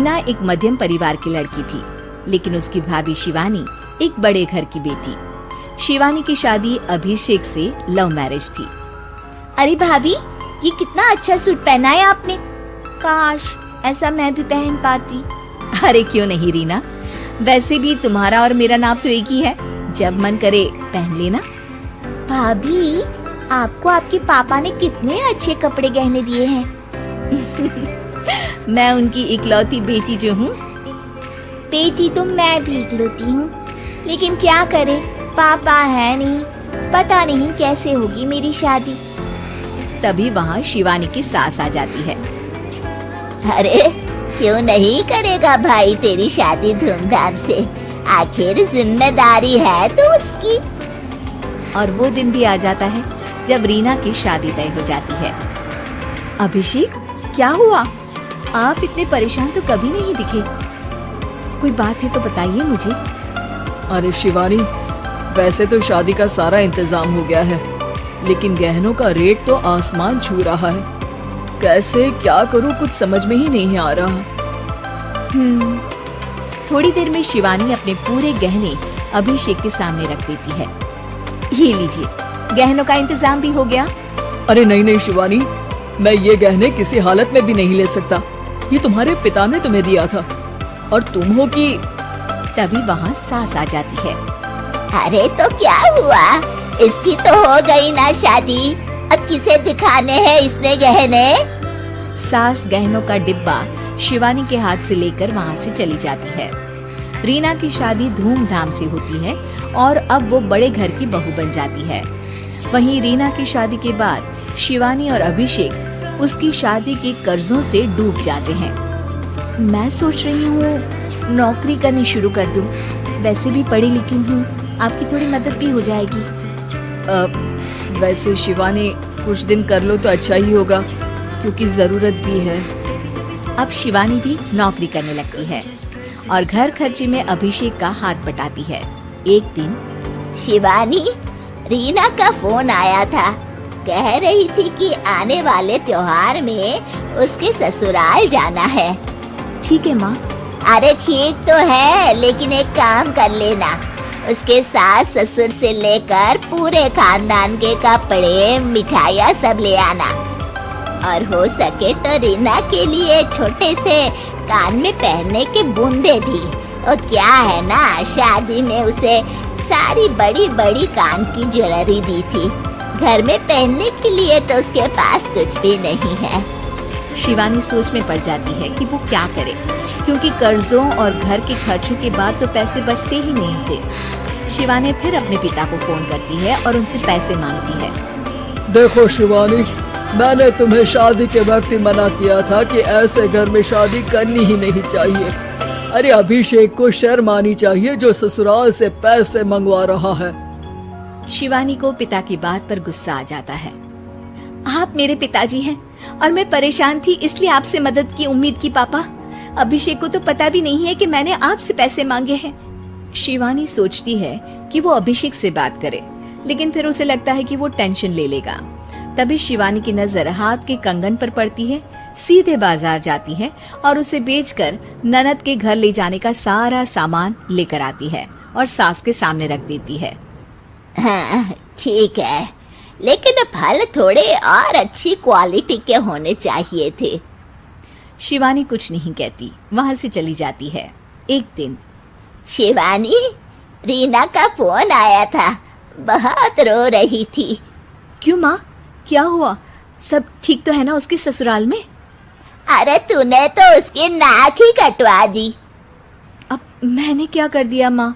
रीना एक मध्यम परिवार की लड़की थी, लेकिन उसकी भाभी शिवानी एक बड़े घर की बेटी। शिवानी की शादी अभिषेक से लव मैरिज थी। अरे भाभी, ये कितना अच्छा सूट पहना है आपने। काश ऐसा मैं भी पहन पाती। अरे क्यों नहीं रीना, वैसे भी तुम्हारा और मेरा नाम तो एक ही है, जब मन करे पहन लेना। भाभी, आपको आपके पापा ने कितने अच्छे कपड़े गहने दिए हैं। मैं उनकी इकलौती बेटी जो हूँ। बेटी तो मैं भी इकलौती हूँ, लेकिन क्या करे, पापा है नहीं, पता नहीं कैसे होगी मेरी शादी। तभी वहाँ शिवानी की सास आ जाती है। अरे क्यों नहीं करेगा भाई तेरी शादी धूमधाम से, आखिर जिम्मेदारी है तो उसकी। और वो दिन भी आ जाता है जब रीना की शादी तय हो जाती है। अभिषेक, क्या हुआ? आप इतने परेशान तो कभी नहीं दिखे। कोई बात है तो बताइए मुझे। अरे शिवानी, वैसे तो शादी का सारा इंतजाम हो गया है, लेकिन गहनों का रेट तो आसमान छू रहा है। कैसे क्या करूं, कुछ समझ में ही नहीं आ रहा। थोड़ी देर में शिवानी अपने पूरे गहने अभिषेक के सामने रख देती है। ये लीजिए, गहनों का इंतजाम भी हो गया। अरे नहीं नहीं शिवानी, मैं ये गहने किसी हालत में भी नहीं ले सकता। ये तुम्हारे पिता ने तुम्हें दिया था, और तुम हो कि। तभी वहाँ सास आ जाती है। अरे तो क्या हुआ, इसकी तो हो गई ना शादी, अब किसे दिखाने हैं इसने गहने। सास गहनों का डिब्बा शिवानी के हाथ से लेकर वहाँ से चली जाती है। रीना की शादी धूमधाम से होती है और अब वो बड़े घर की बहू बन जाती है। वहीं रीना की शादी के बाद शिवानी और अभिषेक उसकी शादी के कर्जों से डूब जाते हैं। मैं सोच रही हूँ नौकरी करनी शुरू कर दूं। वैसे भी पढ़ी लिखी हूँ, आपकी थोड़ी मदद भी हो जाएगी। वैसे शिवानी, कुछ दिन कर लो तो अच्छा ही होगा, क्योंकि जरूरत भी है। अब शिवानी भी नौकरी करने लगती है और घर खर्चे में अभिषेक का हाथ बटाती है। एक दिन शिवानी, रीना का फोन आया था, कह रही थी कि आने वाले त्योहार में उसके ससुराल जाना है। ठीक है माँ। अरे ठीक तो है, लेकिन एक काम कर लेना, उसके सास ससुर से लेकर पूरे खानदान के कपड़े मिठाइयाँ सब ले आना, और हो सके तो रीना के लिए छोटे से कान में पहनने के बूंदे भी। और क्या है ना, शादी में उसे सारी बड़ी बड़ी कान की ज्वेलरी दी थी, घर में पहनने के लिए तो उसके पास कुछ भी नहीं है। शिवानी सोच में पड़ जाती है कि वो क्या करे, क्योंकि कर्जों और घर के खर्चों के बाद तो पैसे बचते ही नहीं थे। शिवानी फिर अपने पिता को फोन करती है और उनसे पैसे मांगती है। देखो शिवानी, मैंने तुम्हें शादी के वक्त ही मना किया था कि ऐसे घर में शादी करनी ही नहीं चाहिए। अरे अभिषेक को शर्म आनी चाहिए जो ससुराल से पैसे मंगवा रहा है। शिवानी को पिता की बात पर गुस्सा आ जाता है। आप मेरे पिताजी हैं और मैं परेशान थी, इसलिए आपसे मदद की उम्मीद की पापा। अभिषेक को तो पता भी नहीं है कि मैंने आपसे पैसे मांगे हैं। शिवानी सोचती है कि वो अभिषेक से बात करे, लेकिन फिर उसे लगता है कि वो टेंशन ले लेगा। तभी शिवानी की नजर हाथ के कंगन पर पड़ती है। सीधे बाजार जाती है और उसे बेचकर ननद के घर ले जाने का सारा सामान लेकर आती है और सास के सामने रख देती है। हाँ ठीक है, लेकिन फल थोड़े और अच्छी क्वालिटी के होने चाहिए थे। शिवानी कुछ नहीं कहती, वहाँ से चली जाती है। एक दिन शिवानी, रीना का फोन आया था, बहुत रो रही थी। क्यों माँ, क्या हुआ? सब ठीक तो है ना उसके ससुराल में? अरे तूने तो उसकी नाक ही कटवा दी। अब मैंने क्या कर दिया माँ?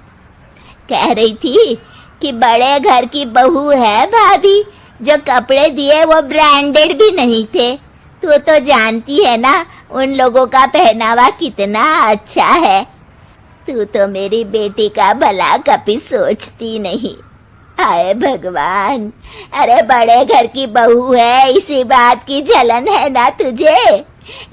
कह रही थी कि बड़े घर की बहू है भाभी, जो कपड़े दिए वो ब्रांडेड भी नहीं थे। तू तो जानती है ना उन लोगों का पहनावा कितना अच्छा है। तू तो मेरी बेटी का भला कभी सोचती नहीं। हाय भगवान, अरे बड़े घर की बहू है, इसी बात की जलन है ना तुझे?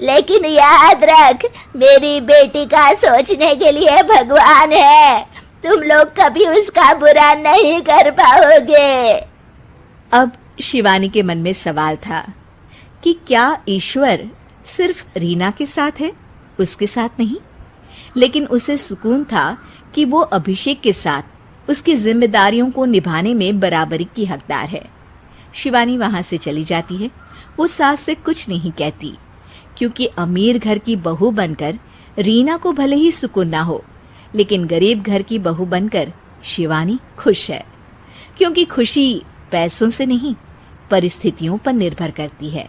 लेकिन याद रख, मेरी बेटी का सोचने के लिए भगवान है, तुम लोग कभी उसका बुरा नहीं कर पाओगे। अब शिवानी के मन में सवाल था कि क्या ईश्वर सिर्फ रीना के साथ है, उसके साथ नहीं, लेकिन उसे सुकून था कि वो अभिषेक के साथ उसकी जिम्मेदारियों को निभाने में बराबरी की हकदार है। शिवानी वहां से चली जाती है। वो सास से कुछ नहीं कहती, क्योंकि अमीर घर की बहू बनकर रीना को भले ही सुकून ना हो, लेकिन गरीब घर की बहू बनकर शिवानी खुश है, क्योंकि खुशी पैसों से नहीं परिस्थितियों पर निर्भर करती है।